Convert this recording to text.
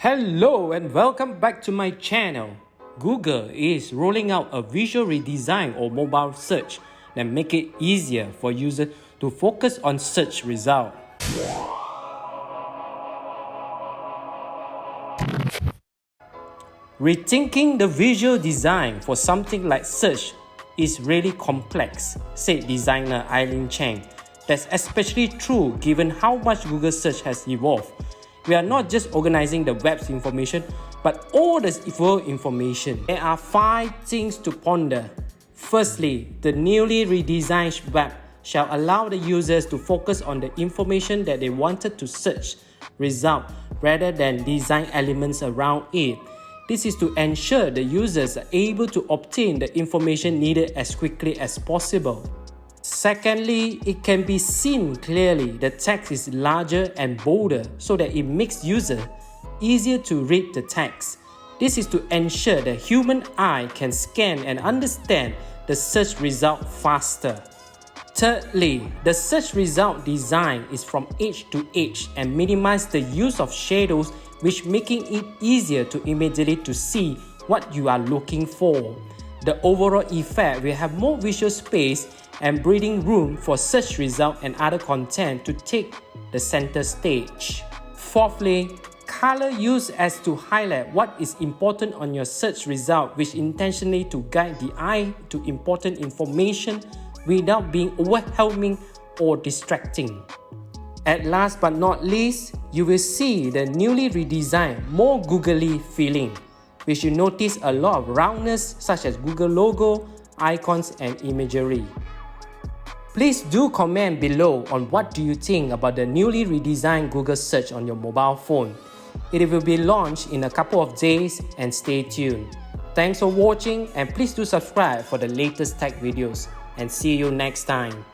Hello and welcome back to my channel. Google is rolling out a visual redesign or mobile search that make it easier for users to focus on search results. Rethinking the visual design for something like search is really complex, said designer Eileen Chang. That's especially true given how much Google search has evolved. We are not just organizing the web's information, but all the world information. There are 5 things to ponder. Firstly, the newly redesigned web shall allow the users to focus on the information that they wanted to search result rather than design elements around it. This is to ensure the users are able to obtain the information needed as quickly as possible. Secondly, it can be seen clearly the text is larger and bolder so that it makes users easier to read the text. This is to ensure the human eye can scan and understand the search result faster. Thirdly, the search result design is from edge to edge and minimize the use of shadows, which making it easier to immediately to see what you are looking for. The overall effect will have more visual space and breathing room for search results and other content to take the center stage. Fourthly, color used as to highlight what is important on your search result, which intentionally to guide the eye to important information without being overwhelming or distracting. At last but not least, you will see the newly redesigned, more googly feeling, which you notice a lot of roundness such as Google logo, icons and imagery. Please do comment below on what do you think about the newly redesigned Google search on your mobile phone. It will be launched in a couple of days and stay tuned. Thanks for watching and please do subscribe for the latest tech videos and see you next time.